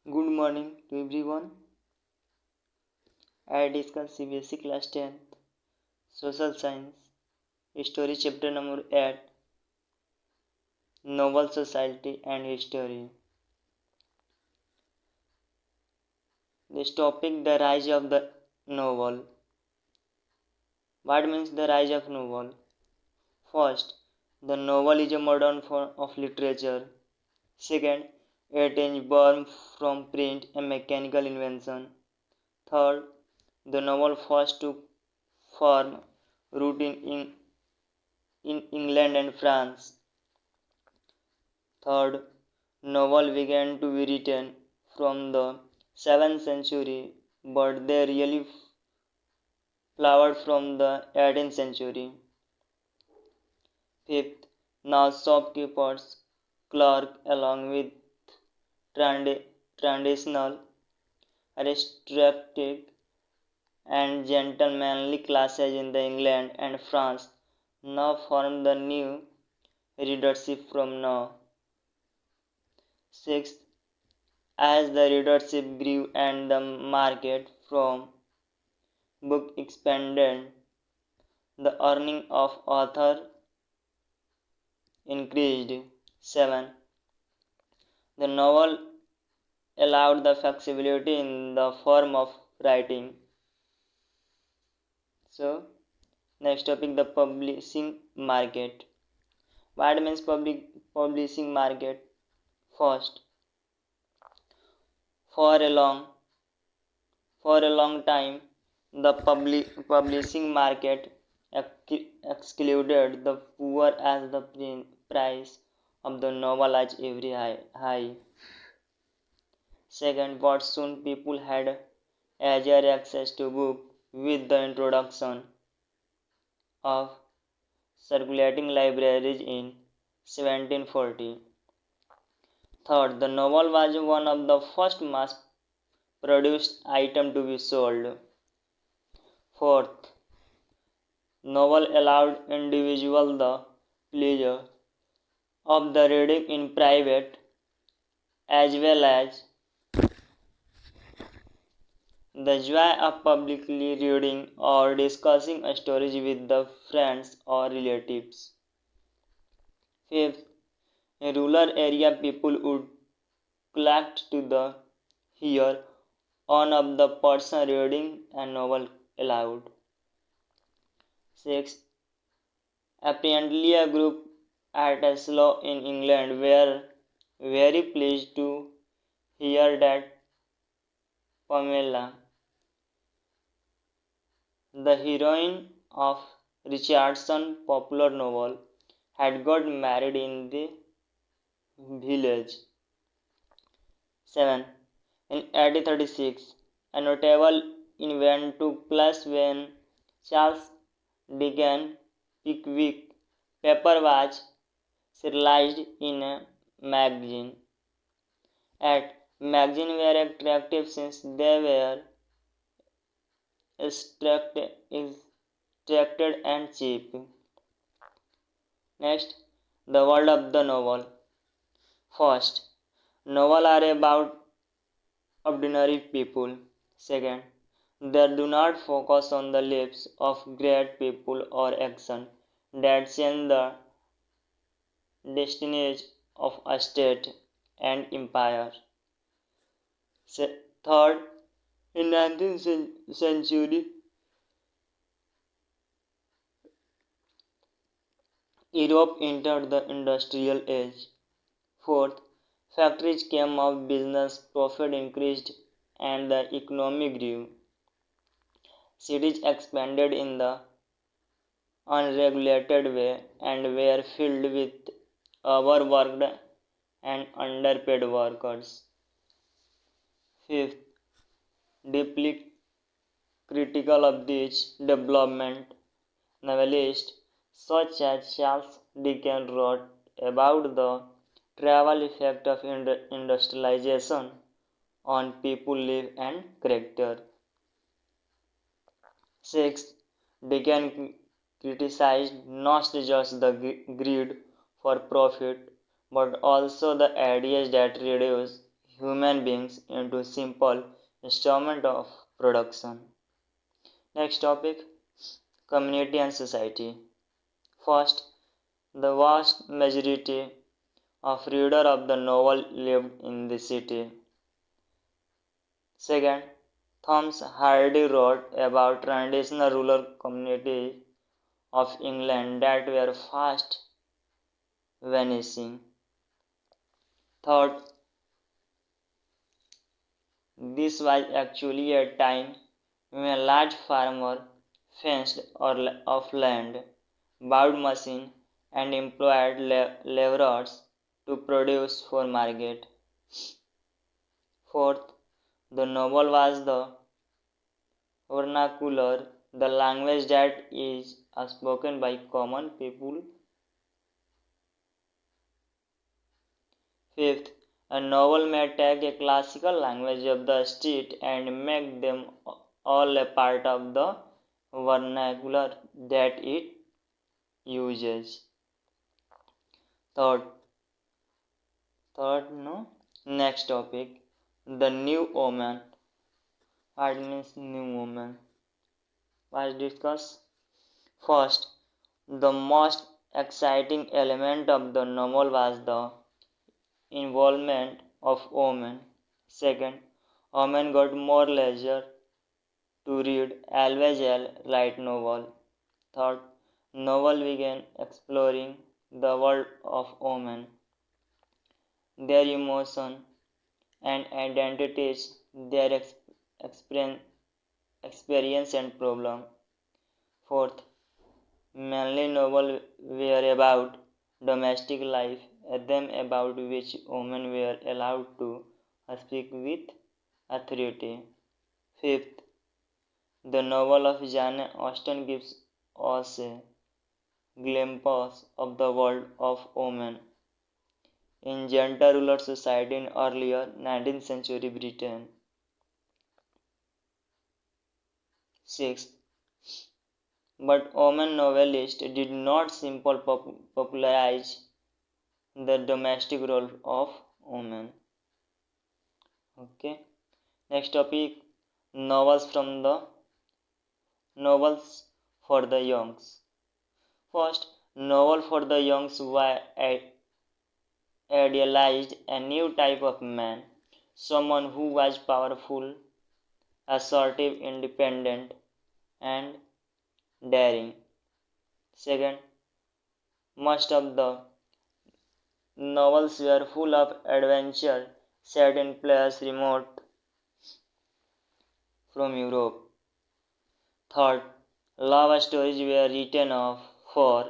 Good morning to everyone. I discuss CBSE class 10th Social Science Story chapter number 8 Novel Society and History. This topic the rise of the novel. What means the rise of novel? First, the novel is a modern form of literature. Second, it is born from print and mechanical invention. Third, the novel first took form root in England and France. Third, novel began to be written from the 7th century, but they really flowered from the 18th century. Fifth, now shopkeepers, clerk along with traditional aristocratic and gentlemanly classes in the England and France now form the new readership from now. Sixth, as the readership grew and the market from book expanded, the earning of author increased. 7. The novel allowed the flexibility in the form of writing. So, next topic the publishing market. What means publishing market? First, for a long time, the publishing market excluded the poor as the price of the novel is very high. Second, what soon people had easier access to book with the introduction of circulating libraries in 1740. Third, the novel was one of the first mass produced items to be sold. Fourth, novel allowed individual the pleasure of the reading in private as well as the joy of publicly reading or discussing stories with the friends or relatives. Fifth, in rural area people would collect to the hear on of the person reading a novel aloud. Sixth, apparently a group at Slough in England were very pleased to hear that Pamela, the heroine of Richardson's popular novel, had got married in the village. 7. In 1836, a notable event took place when Charles Dickens' Pickwick paper was serialized in a magazine. Magazines were attractive since they were extracted and cheap. Next, the world of the novel. First, novels are about ordinary people. Second, they do not focus on the lives of great people or action that change the destinies of a state and empire. Third, in 19th century, Europe entered the industrial age. Fourth, factories came of business, profit increased, and the economy grew. Cities expanded in the unregulated way and were filled with overworked and underpaid workers. Fifth, deeply critical of this development, novelists such as Charles Dickens wrote about the travel effect of industrialization on people life and character. Sixth, Dickens criticized not just the greed for profit but also the ideas that reduce human beings into simple instrument of production. Next topic, community and society. First, the vast majority of readers of the novel lived in the city. Second, Thomas Hardy wrote about traditional rural communities of England that were fast vanishing. Third, this was actually a time when large farmers fenced off land, bought machines, and employed laborers to produce for market. Fourth, the novel was the vernacular, the language that is spoken by common people. Fifth, a novel may take a classical language of the street and make them all a part of the vernacular that it uses. Third, no. Next topic, the new woman. What means new woman? Let's discuss. First, the most exciting element of the novel was the involvement of women. Second, women got more leisure to read always light novel. Third, novel began exploring the world of women, their emotion and identities, their experience and problem. Fourth, mainly novels were about domestic life, them about which women were allowed to speak with authority. Fifth, the novel of Jane Austen gives us a glimpse of the world of women in gender ruler society in earlier 19th century Britain. Sixth, but women novelists did not simply popularize the domestic role of women. Okay. Next topic, novels for the youngs. First, novel for the youngs idealized a new type of man, someone who was powerful, assertive, independent, and daring. Second, most of the novels were full of adventure set in places remote from Europe. Third, love stories were written of for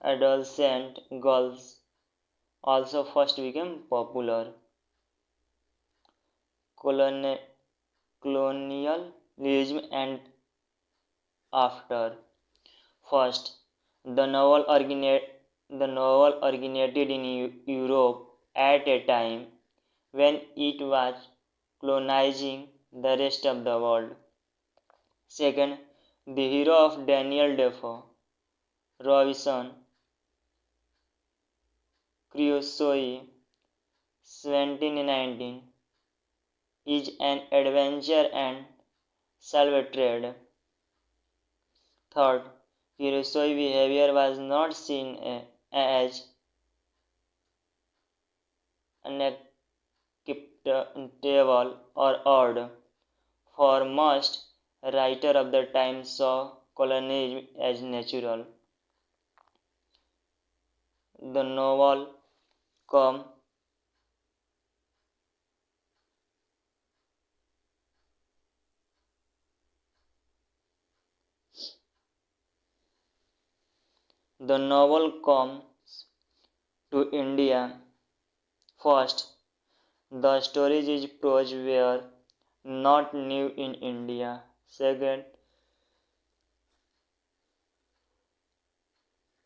adolescent girls also first became popular. Colonialism and after. First, the novel originated in Europe at a time when it was colonizing the rest of the world. Second, the hero of Daniel Defoe, Robinson Crusoe, 1719, is an adventure and salvage. Third, Crusoe's behavior was not seen as unacceptable or odd, for most writers of the time saw colonialism as natural. The novel come the novel comes to India first. The stories is prose were not new in India. Second,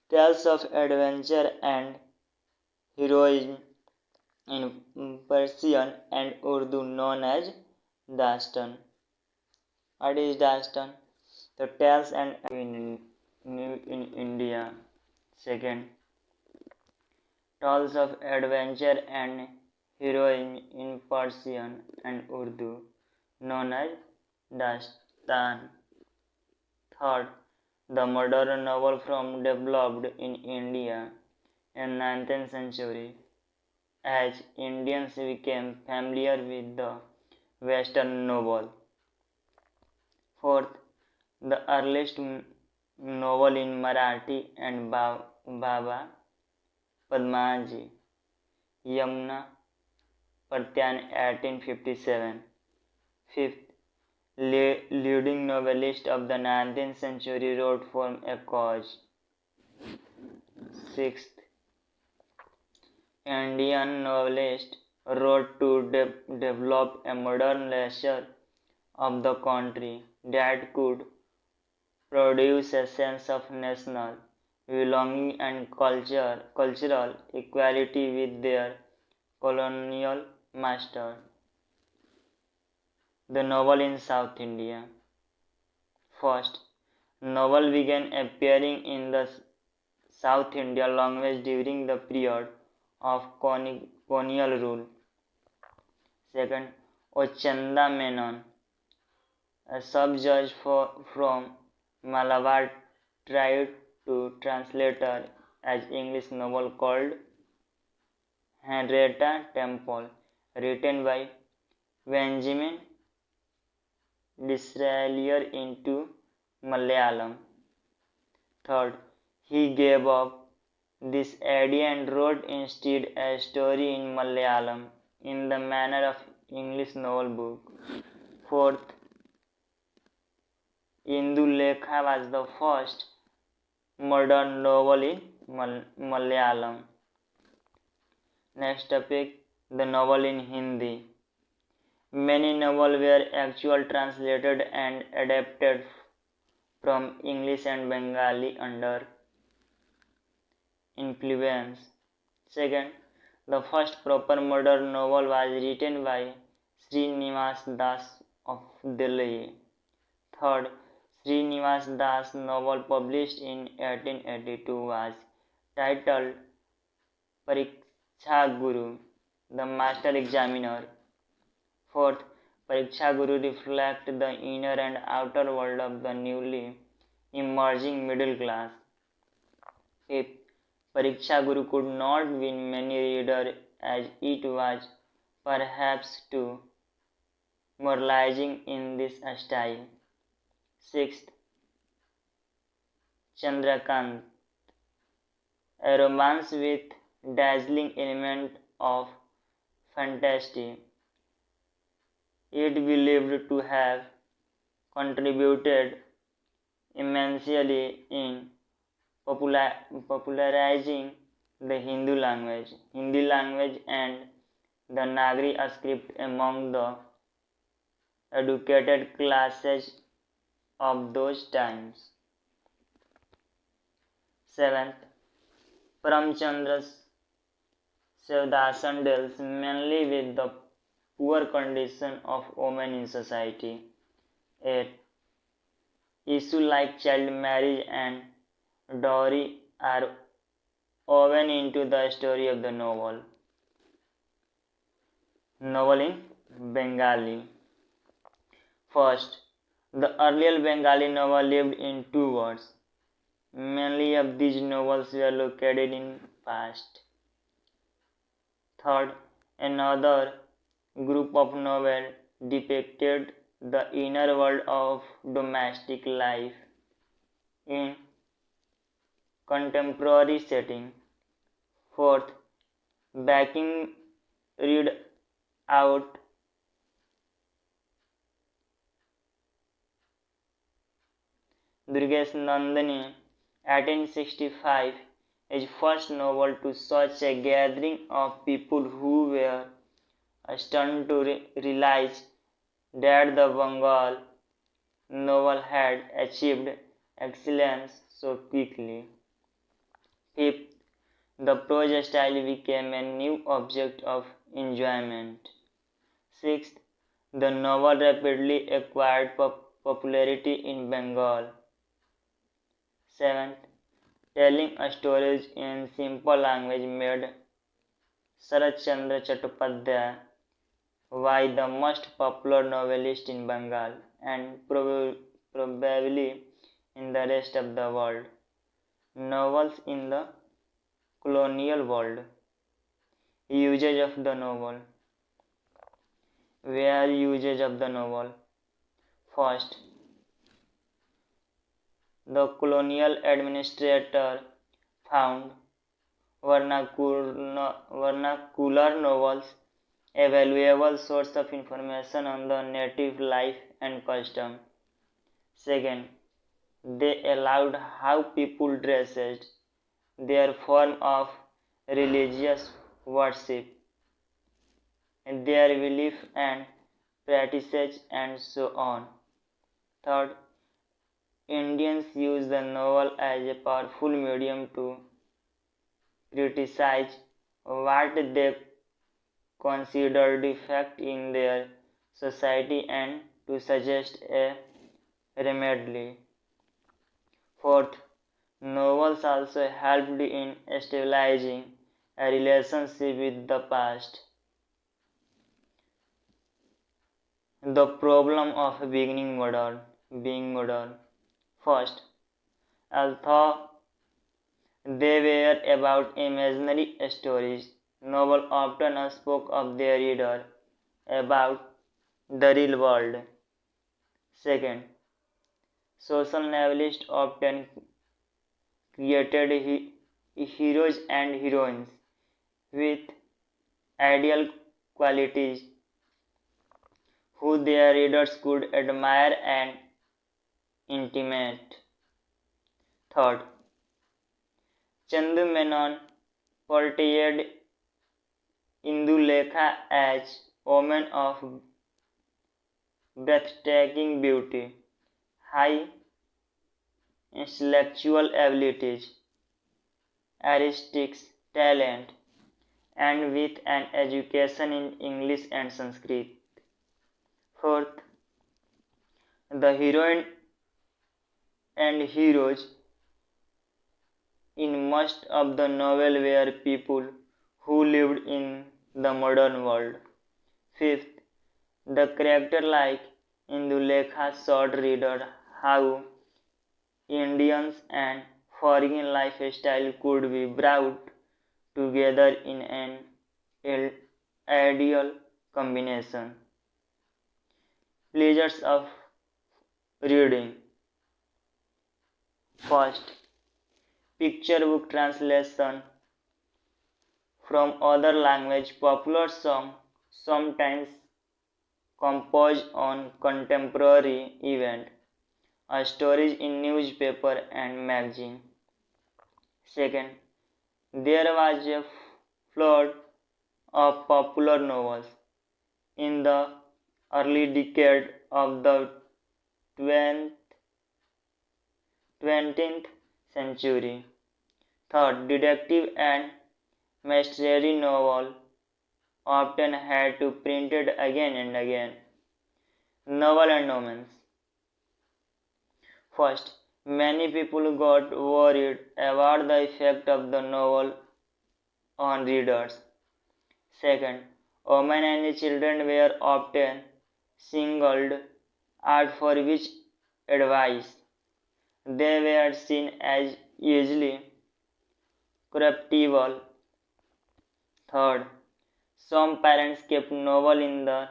tales of adventure and heroism in Persian and Urdu known as Dastan. What is Dastan? The tales and new in India. Second, tales of adventure and heroism in Persian and Urdu, known as Dastan. Third, the modern novel form developed in India in 19th century as Indians became familiar with the Western novel. Fourth, the earliest novel in Marathi and Baba Padmaji, Yamuna Pratyan 1857. Fifth, leading novelist of the 19th century wrote for a cause. Sixth, Indian novelist wrote to develop a modern leisure of the country that could produce a sense of national belonging and cultural equality with their colonial master. The novel in South India. First, novel began appearing in the South India language during the period of colonial rule. Second, Ochanda Menon, a sub-judge from Malabar, tried to translate as English novel called Henrietta Temple, written by Benjamin Disraeli into Malayalam. Third, he gave up this idea and wrote instead a story in Malayalam in the manner of English novel book. Fourth, Indulekha was the first modern novel in Malayalam. Next topic, the novel in Hindi. Many novels were actually translated and adapted from English and Bengali under influence. Second, the first proper modern novel was written by Srinivas Das of Delhi. Third, Srinivas Das' novel published in 1882 was titled Pariksha Guru, the Master Examiner. Fourth, Pariksha Guru reflects the inner and outer world of the newly emerging middle class. Fifth, Pariksha Guru could not win many readers as it was perhaps too moralizing in this style. Sixth, Chandrakant, a romance with dazzling element of fantasy. It believed to have contributed immensely in popularizing the Hindi language and the Nagari script among the educated classes of those times. Seventh, Paramchandra Sevdasan deals mainly with the poor condition of women in society. 8. Issues like child marriage and dowry are woven into the story of the novel. Novel in Bengali. First, the earlier Bengali novel lived in two worlds. Many of these novels were located in past. Third, another group of novels depicted the inner world of domestic life in contemporary setting. Fourth, backing read out Durgesh Nandini 1865 his first novel to such a gathering of people who were stunned to realize that the Bengal novel had achieved excellence so quickly. Fifth, the prose style became a new object of enjoyment. Sixth, the novel rapidly acquired popularity in Bengal. Seventh, telling stories in simple language made Sharat Chandra Chattopadhyay Why the most popular novelist in Bengal and probably in the rest of the world. Novels in the colonial world. Usage of the novel. Where usage of the novel. First, the colonial administrator found vernacular novels a valuable source of information on the native life and custom. Second, they allowed how people dressed, their form of religious worship, their belief and practices, and so on. Third, Indians use the novel as a powerful medium to criticize what they considered defect in their society and to suggest a remedy. Fourth, novels also helped in stabilizing a relationship with the past. The problem of being modern. First, although they were about imaginary stories, novels often spoke of their reader about the real world. Second, social novelists often created heroes and heroines with ideal qualities who their readers could admire and intimate. Third, Chandu Menon portrayed Indulekha as woman of breathtaking beauty, high intellectual abilities, artistic talent, and with an education in English and Sanskrit. Fourth, the heroine and heroes in most of the novel were people who lived in the modern world. Fifth, the character like Indulekha showed reader how Indians and foreign lifestyle could be brought together in an ideal combination. Pleasures of reading. First, picture book translation from other language, popular song sometimes composed on contemporary event, stories in newspaper and magazine. Second, there was a flood of popular novels in the early decade of the 20th century. Third, detective and mystery novel often had to printed again and again. Novel endowments. First, many people got worried about the effect of the novel on readers. Second, women and children were often singled out for which advice. They were seen as easily corruptible. Third, some parents kept novel in the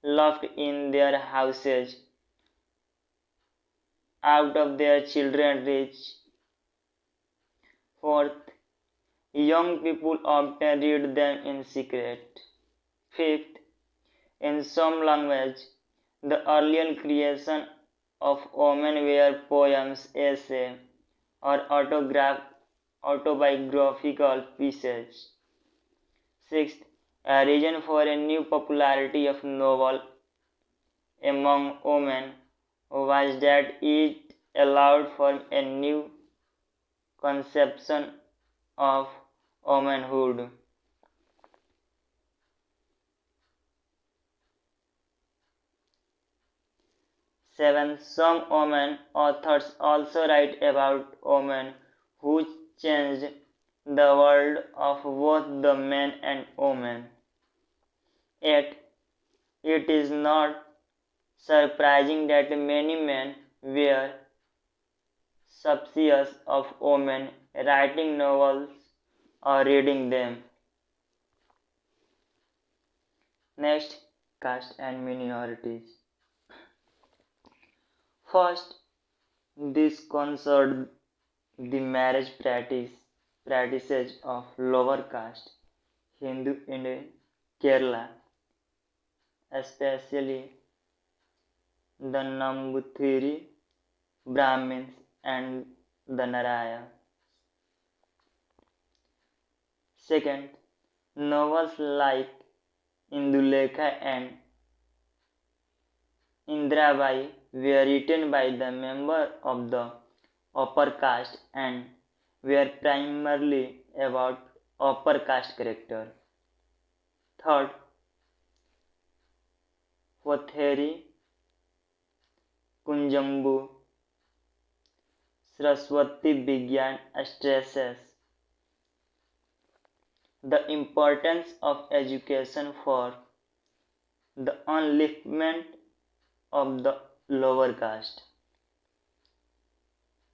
loft in their houses out of their children's reach. Fourth, young people often read them in secret. Fifth, in some language, the earlier creation of women were poems, essays, or autobiographical pieces. Sixth, a reason for a new popularity of novel among women was that it allowed for a new conception of womanhood. 7. Some women authors also write about women who changed the world of both the men and women. Yet, it is not surprising that many men were suspicious of women writing novels or reading them. Next, caste and minorities. First, this concerned the marriage practices of lower caste Hindu in Kerala, especially the Namboothiri Brahmins and the Narayas. Second, novels like Indulekha and Indrabai were written by the members of the upper caste and were primarily about upper caste character. Third, Potheri, Kunjambu, Saraswati Vigyan stresses the importance of education for the upliftment of the lower caste.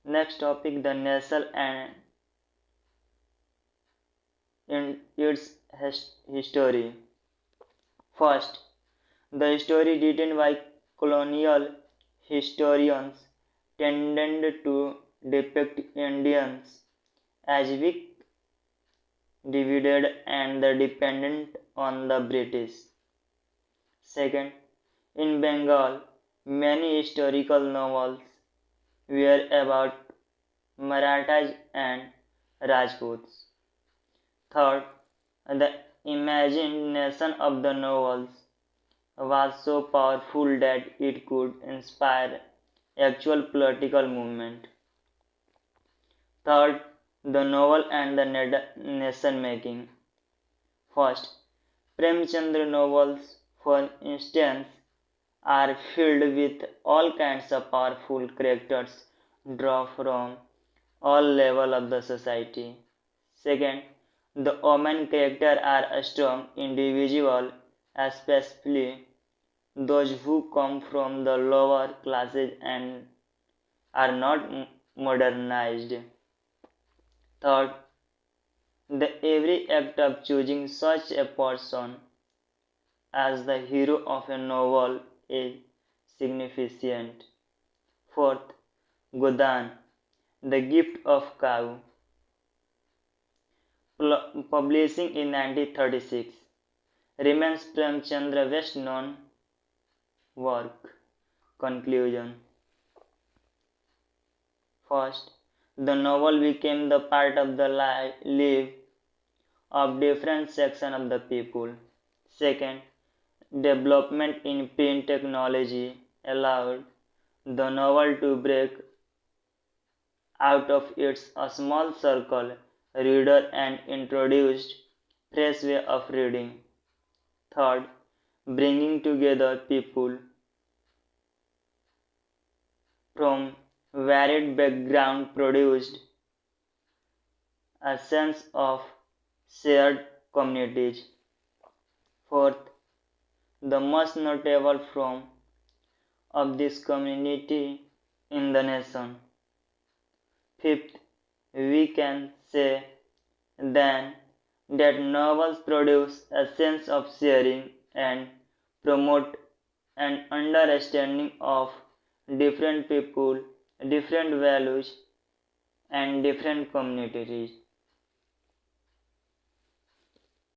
Next topic, the nation and in its history. First, the story written by colonial historians tended to depict Indians as weak, divided, and dependent on the British. Second, in Bengal, many historical novels were about Marathas and Rajputs. Third, the imagination of the novels was so powerful that it could inspire actual political movement. Third, the novel and the nation making. First, Premchandra novels, for instance, are filled with all kinds of powerful characters drawn from all levels of the society. Second, the women characters are strong individuals, especially those who come from the lower classes and are not modernized. Third, the every act of choosing such a person as the hero of a novel is significant. Fourth, Godan, the gift of cow, publishing in 1936, remains Premchandra's best known work. Conclusion. First, the novel became the part of the life of different sections of the people. Second, development in print technology allowed the novel to break out of its small circle reader and introduced fresh way of reading. Third, bringing together people from varied background produced a sense of shared communities. Fourth, the most notable form of this community in the nation. Fifth, we can say then that novels produce a sense of sharing and promote an understanding of different people, different values, and different communities.